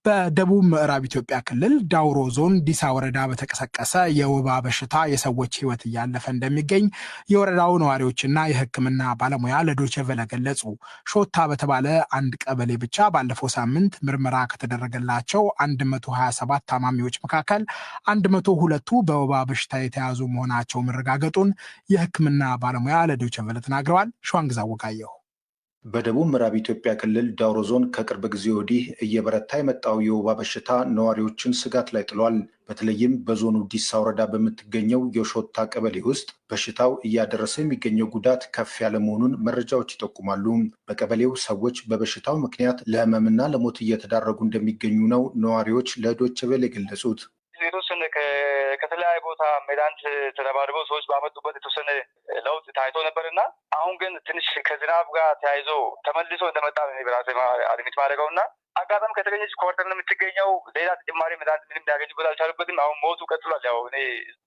በደቡብ ምዕራብ ኢትዮጵያ ክልል ዳውሮ ዞን ዲሳ ወረዳ በተቀሰቀሰ የወባ በሽታ የሰዎች ሕይወት እያለፈ እንደሚገኝ የወረዳው ነዋሪዎችና የሕክምና ባለሙያ ለዶይቼ ቬለ ገለጹ። ሾታ በተባለ አንድ ቀበሌ ብቻ ባለፈው ሳምንት ምርመራ ከተደረገላቸው 127 ታማሚዎች መካከል 102ቱ በወባ በሽታ የተያዙ መሆናቸው መረጋገጡን የሕክምና ባለሙያ ለዶይቼ ቬለ ተናግረዋል። ሸዋንግዛ ወጋየሁ በደቡብ ምዕራብ ኢትዮጵያ ክልል ዳውሮ ዞን ከቅርብ ጊዜ ወዲህ እየበረታ የመጣው የወባ በሽታ ነዋሪዎችን ስጋት ላይ ጥሏል። በተለይም በዞኑ ዲሳ ወረዳ በምትገኘው የሾታ ቀበሌ ውስጥ በሽታው እያደረሰ የሚገኘው ጉዳት ከፍ ያለ መሆኑን መረጃዎች ይጠቁማሉ። በቀበሌው ሰዎች በበሽታው ምክንያት ለሕመምና ለሞት እየተዳረጉ እንደሚገኙ ነው ነዋሪዎች ለዶይቼ ቬለ የገለጹት። የተወሰነ ከተለያየ ቦታ መድኃኒት ተረባርበው ሰዎች ባመጡበት የተወሰነ ለውጥ ታይቶ ነበርና አሁን ግን ትንሽ ከዝናብ ጋር ተያይዞ ተመልሶ እንደመጣ በራሴ አድሚት ማድረገውና አጋጣሚ ከተገኘች ኮርተር ነው የምትገኘው። ሌላ ተጨማሪ መድኃኒት ምንም ሊያገኙበት አልቻሉበትም። አሁን ሞቱ ቀጥሏል። ያው እኔ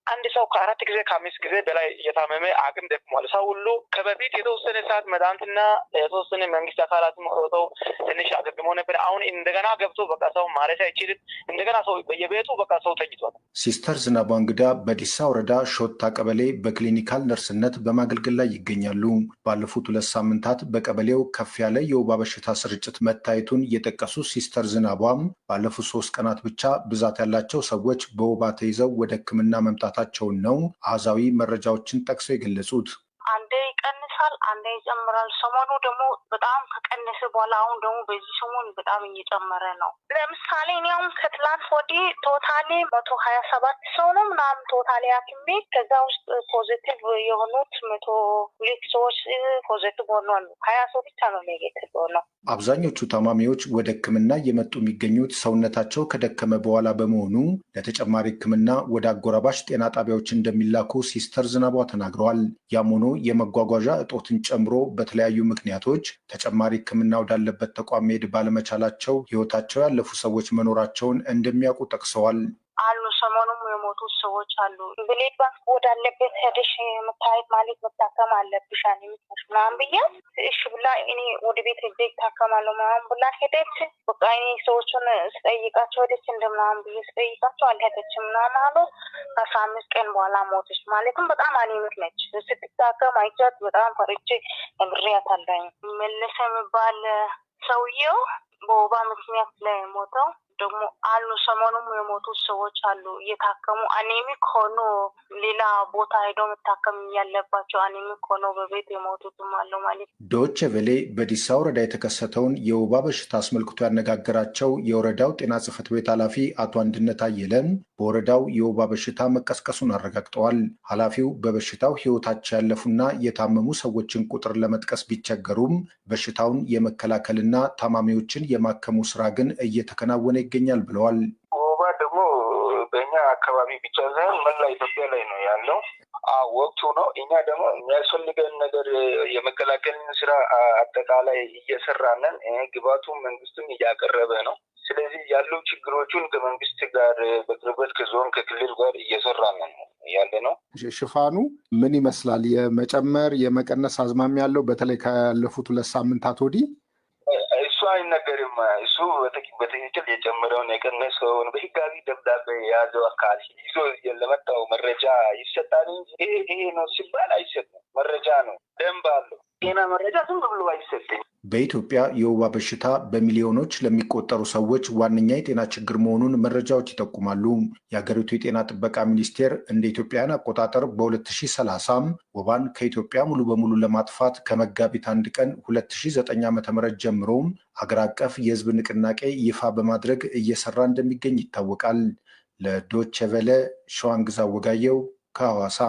አንድ ሰው ከ4 ጊዜ ከ5 ጊዜ በላይ እየታመመ አቅም ደክሟል። ሰው ሁሉ ከበፊት የተወሰነ ሰዓት መድኃኒትና የተወሰነ መንግስት አካላትም ሮጠው ትንሽ አገግሞ ነበር። አሁን እንደገና ገብቶ በቃ ሰው ማለት አይችልም። እንደገና ሰው በየቤቱ በቃ ሰው ተኝቷል። ሲስተር ዝናቧ እንግዳ በዲሳ ወረዳ ሾታ ቀበሌ በክሊኒካል ነርስነት በማገልገል ላይ ይገኛሉ። ባለፉት 2 ሳምንታት በቀበሌው ከፍ ያለ የወባ በሽታ ስርጭት መታየቱን የጠቀሱ ሲስተር ዝናቧም ባለፉት 3 ቀናት ብቻ ብዛት ያላቸው ሰዎች በወባ ተይዘው ወደ ሕክምና መምጣታቸውን ነው አሃዛዊ መረጃዎችን ጠቅሰው የገለጹት። አንዴ ይቀንሳል፣ አንዴ ይጨምራል። ሰሞኑ ደግሞ በጣም ከቀነሰ በኋላ አሁን ደግሞ በዚህ ሰሞን በጣም እየጨመረ ነው። ለምሳሌ እኔም ከትላንት ወዲህ ቶታሊ 127 ሰው ነው ምናምን ቶታሊ ሐኪም ቤት ከዛ ውስጥ ፖዚቲቭ የሆኑት 102 ሰዎች ፖዚቲቭ ሆኗል። 20 ሰው ብቻ ነው ኔጌቲቭ ሆነው። አብዛኞቹ ታማሚዎች ወደ ሕክምና እየመጡ የሚገኙት ሰውነታቸው ከደከመ በኋላ በመሆኑ ለተጨማሪ ሕክምና ወደ አጎራባሽ ጤና ጣቢያዎች እንደሚላኩ ሲስተር ዝናቧ ተናግረዋል። ያም ሆኖ የመጓጓዣ እጦትን ጨምሮ በተለያዩ ምክንያቶች ተጨማሪ ሕክምና ወዳለበት ተቋም መሄድ ባለመቻላቸው ሕይወታቸው ያለፉ ሰዎች መኖራቸውን እንደሚያውቁ ጠቅሰዋል። አሉ ሰሞኑም የሞቱ ሰዎች አሉ። ብሌድ ባንክ ወዳለበት ሄደሽ መታየት ማለት መታከም አለብሽ አለምሽ ምናምን ብዬ እሺ ብላ እኔ ወደ ቤት ሄጄ ታከማለሁ ምናምን ብላ ሄደች። በቃ እኔ ሰዎቹን ስጠይቃቸው ሄደች እንደምናምን ብዬ ስጠይቃቸው አልሄደችም ምናምን አሉ። 15 ቀን በኋላ ሞተች። ማለትም በጣም አኔሚክ ነች። ስትታከም አይቻት በጣም ፈርቼ ነግሬያታለሁ። መለሰ የሚባል ሰውየው በወባ ምክንያት ላይ ሞተው ደግሞ አሉ። ሰሞኑም የሞቱ ሰዎች አሉ እየታከሙ አኔሚክ ሆኖ ሌላ ቦታ ሄደው መታከም ያለባቸው አኔሚክ ሆኖ በቤት የሞቱትም አሉ ማለት። ዶይቼ ቬለ በዲሳ ወረዳ የተከሰተውን የወባ በሽታ አስመልክቶ ያነጋገራቸው የወረዳው ጤና ጽሕፈት ቤት ኃላፊ አቶ አንድነት አየለን በወረዳው የወባ በሽታ መቀስቀሱን አረጋግጠዋል። ኃላፊው በበሽታው ሕይወታቸው ያለፉና የታመሙ ሰዎችን ቁጥር ለመጥቀስ ቢቸገሩም በሽታውን የመከላከልና ታማሚዎችን የማከሙ ስራ ግን እየተከናወነ ይገኛል ብለዋል። ወባ ደግሞ በእኛ አካባቢ ብቻ ሳይሆን መላ ኢትዮጵያ ላይ ነው ያለው። ወቅቱ ነው። እኛ ደግሞ የሚያስፈልገን ነገር የመከላከልን ስራ አጠቃላይ እየሰራንን ግባቱ መንግስትም እያቀረበ ነው። ስለዚህ ያሉ ችግሮቹን ከመንግስት ጋር በቅርበት ከዞን ከክልል ጋር እየሰራንን ያለ ነው። ሽፋኑ ምን ይመስላል? የመጨመር የመቀነስ አዝማሚ ያለው በተለይ ካለፉት 2 ሳምንታት ወዲህ እሱ አይነገርም። እሱ በትክክል የጨመረውን የቀነሰውን በህጋዊ ደብዳቤ የያዘው አካል ይዞ ለመጣው መረጃ ይሰጣል እንጂ ይሄ ነው ሲባል አይሰጥም። መረጃ ነው፣ ደንብ አለው። ጤና መረጃ ዝም ብሎ አይሰጥም። በኢትዮጵያ የወባ በሽታ በሚሊዮኖች ለሚቆጠሩ ሰዎች ዋነኛ የጤና ችግር መሆኑን መረጃዎች ይጠቁማሉ። የሀገሪቱ የጤና ጥበቃ ሚኒስቴር እንደ ኢትዮጵያውያን አቆጣጠር በ2030 ወባን ከኢትዮጵያ ሙሉ በሙሉ ለማጥፋት ከመጋቢት 1 ቀን 2009 ዓ.ም ጀምሮ አገር አቀፍ የህዝብ ንቅናቄ ይፋ በማድረግ እየሰራ እንደሚገኝ ይታወቃል። ለዶይቼ ቬለ ሸዋንግዛ ወጋየሁ ከሐዋሳ።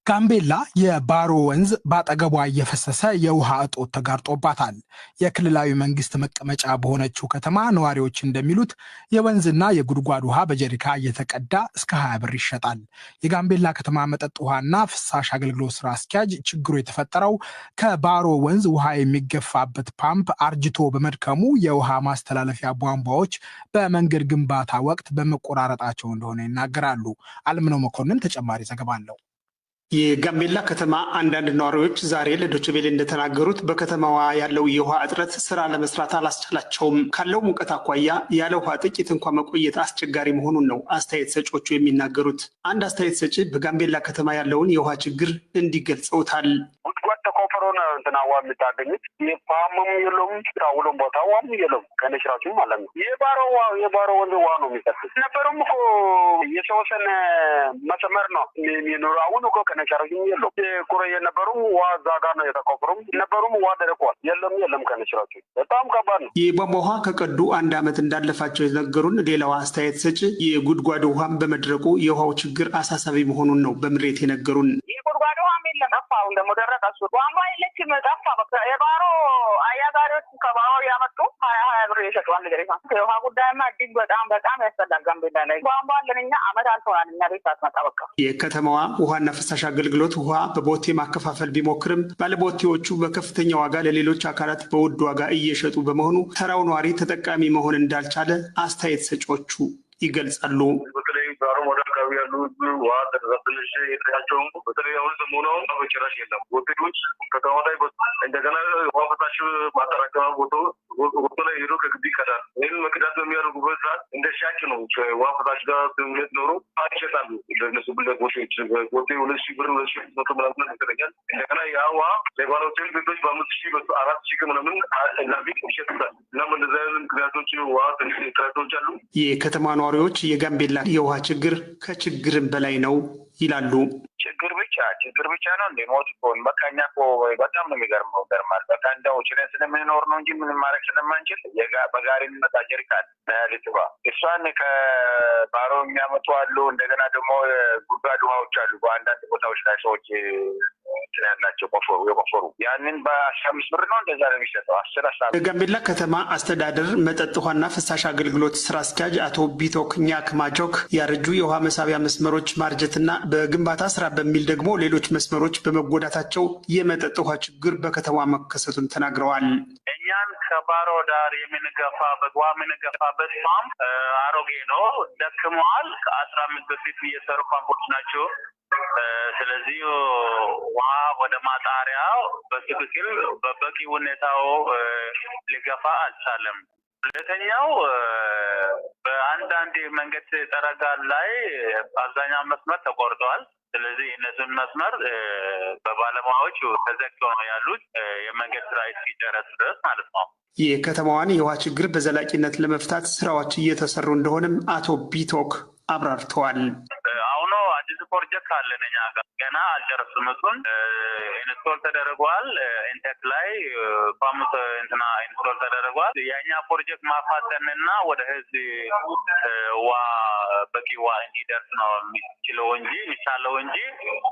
ጋምቤላ የባሮ ወንዝ በአጠገቧ እየፈሰሰ የውሃ እጦት ተጋርጦባታል። የክልላዊ መንግስት መቀመጫ በሆነችው ከተማ ነዋሪዎች እንደሚሉት የወንዝና የጉድጓድ ውሃ በጀሪካ እየተቀዳ እስከ 20 ብር ይሸጣል። የጋምቤላ ከተማ መጠጥ ውሃና ፍሳሽ አገልግሎት ስራ አስኪያጅ ችግሩ የተፈጠረው ከባሮ ወንዝ ውሃ የሚገፋበት ፓምፕ አርጅቶ በመድከሙ የውሃ ማስተላለፊያ ቧንቧዎች በመንገድ ግንባታ ወቅት በመቆራረጣቸው እንደሆነ ይናገራሉ። አለምነው መኮንን ተጨማሪ ዘገባ አለው። የጋምቤላ ከተማ አንዳንድ ነዋሪዎች ዛሬ ለዶይቼ ቬለ እንደተናገሩት በከተማዋ ያለው የውሃ እጥረት ስራ ለመስራት አላስቻላቸውም። ካለው ሙቀት አኳያ ያለ ውሃ ጥቂት እንኳ መቆየት አስቸጋሪ መሆኑን ነው አስተያየት ሰጪዎቹ የሚናገሩት። አንድ አስተያየት ሰጪ በጋምቤላ ከተማ ያለውን የውሃ ችግር እንዲገልጸውታል። እንትና ውሃ የምታገኙት የፓምም የለውም ሁሉም ቦታ ውሃም የለውም ከነሽራችን ማለት ነው። የባሮ ወንዝ ውሃ ነው የሚጠጡት። ነበሩም እኮ የተወሰነ መስመር ነው የሚኖሩ። አሁን እኮ ከነሽራችን የለውም። ኩረ የነበሩም ውሃ እዛ ጋር ነው የተቆፈሩም ነበሩም ውሃ ደርቋል። የለም ከነሽራችን በጣም ከባድ ነው። የቧንቧ ውሃ ከቀዱ 1 ዓመት እንዳለፋቸው የነገሩን ሌላዋ አስተያየት ሰጪ የጉድጓድ ውሃም በመድረቁ የውሃው ችግር አሳሳቢ መሆኑን ነው በምሬት የነገሩን። የጉድጓድ ውሃም የለም ጠፋ። አሁን ደግሞ ደረቀ። እሱ ቧንቧ የለችም ጠፋ። የባሮ አያጋሪዎች ከባሮ ያመጡ 20 ብር ይሸጣል። ገሪፋ የውሃ ጉዳይማ እጅግ በጣም ያስፈልጋል። ጋምቤላ ላይ ቧንቧ አለን እኛ አመት አልፎናል። እኛ ቤት ሳትመጣ በቃ። የከተማዋ ውሃና ፍሳሽ አገልግሎት ውሃ በቦቴ ማከፋፈል ቢሞክርም ባለቦቴዎቹ በከፍተኛ ዋጋ ለሌሎች አካላት በውድ ዋጋ እየሸጡ በመሆኑ ተራው ነዋሪ ተጠቃሚ መሆን እንዳልቻለ አስተያየት ሰጪዎቹ ይገልጻሉ። በተለይ ባሮ ወደ አካባቢ ያሉ ውሃ ተደራሽነሽ የጥያቸውም በተለይ አሁን ዘመናውን በጭራሽ የለም። ወጤቶች ከተማ ላይ እንደገና ውሃ ፈሳሽ ማጠራቀሚያ ቦቶ ላይ ሄዶ ከግቢ ይቀዳል። ይህን መቅዳት በሚያደርጉበት ሰዓት እንደ ሻጭ ነው። ውሃ ፈሳሽ ጋር ስምምነት ኖሮ ይሸጣሉ። ለነሱ ብለቦች ቦቴ 2,000 ብር 2,500 ምናምን ይሰጠኛል። እንደገና ያ ውሃ ለባለ ሆቴል ቤቶች በ5,000 4,000 ምናምን ላቤት ይሸጡታል። እናም እንደዚ አይነት ምክንያቶች ውሃ ትንሽ ጥረቶች አሉ። የከተማ ነዋሪዎች የጋምቤላ የውሃ ችግር ከችግርም በላይ ነው ይላሉ። ችግር ብቻ ነው እንደ ሞት ሆን በቃ እኛ እኮ በጣም ነው የሚገርመው። ገርማል በቃ እንደው ችለን ስለምንኖር ነው እንጂ ምንም ማድረግ ስለማንችል በጋሪ የሚመጣ ጀሪካን ልትባ እሷን ከባሮ የሚያመጡ አሉ። እንደገና ደግሞ ጉድጓድ ውሃዎች አሉ። በአንዳንድ ቦታዎች ላይ ሰዎች ያላቸው የቆፈሩ ያንን በ15 ብር ነው እንደዛ ነው የሚሸጠው። 10 የጋምቤላ ከተማ አስተዳደር መጠጥ ውሃና ፍሳሽ አገልግሎት ስራ አስኪያጅ አቶ ቢቶክ ኛክ ማጆክ ያረጁ የውሃ መሳቢያ መስመሮች ማርጀትና በግንባታ ስራ በሚል ደግሞ ሌሎች መስመሮች በመጎዳታቸው የመጠጥ ውሃ ችግር በከተማ መከሰቱን ተናግረዋል። እኛን ከባሮ ዳር የምንገፋበት ፓምፕ አሮጌ ነው፣ ደክመዋል። ከ15 በፊት እየሰሩ ፓምፖች ናቸው። ስለዚህ ውሃ ወደ ማጣሪያው በትክክል በበቂ ሁኔታው ሊገፋ አልቻለም። ሁለተኛው በአንዳንድ መንገድ ጠረጋ ላይ አብዛኛው መስመር ተቆርጠዋል። ስለዚህ እነሱን መስመር በባለሙያዎች ተዘግተው ነው ያሉት የመንገድ ስራ እስኪጨረስ ድረስ ማለት ነው። የከተማዋን የውሃ ችግር በዘላቂነት ለመፍታት ስራዎች እየተሰሩ እንደሆነም አቶ ቢቶክ አብራርተዋል። አሁኑ አዲስ ፕሮጀክት አለን እኛ ጋር ገና አልጨረስንም። እሱን ኢንስቶል ተደርጓል። ኢንቴክ ላይ ፓምፕ ኢንስቶል ተደርጓል። የኛ ፕሮጀክት ማፋጠንና ወደ ህዝብ በቂ ውሃ እንዲደርስ ነው የሚቻለው እንጂ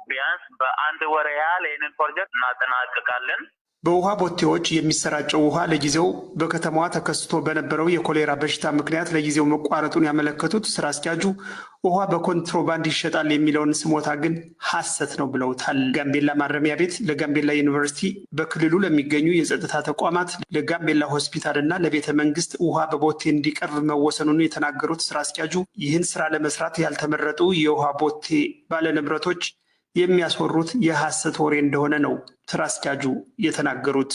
ቢያንስ በአንድ ወር ያህል ይህንን ፕሮጀክት እናጠናቅቃለን። በውሃ ቦቴዎች የሚሰራጨው ውሃ ለጊዜው በከተማዋ ተከስቶ በነበረው የኮሌራ በሽታ ምክንያት ለጊዜው መቋረጡን ያመለከቱት ስራ አስኪያጁ ውሃ በኮንትሮባንድ ይሸጣል የሚለውን ስሞታ ግን ሐሰት ነው ብለውታል። ጋምቤላ ማረሚያ ቤት ለጋምቤላ ዩኒቨርሲቲ፣ በክልሉ ለሚገኙ የጸጥታ ተቋማት፣ ለጋምቤላ ሆስፒታል እና ለቤተ መንግስት ውሃ በቦቴ እንዲቀርብ መወሰኑን የተናገሩት ስራ አስኪያጁ ይህን ስራ ለመስራት ያልተመረጡ የውሃ ቦቴ ባለንብረቶች የሚያስወሩት የሐሰት ወሬ እንደሆነ ነው ስራ አስኪያጁ የተናገሩት።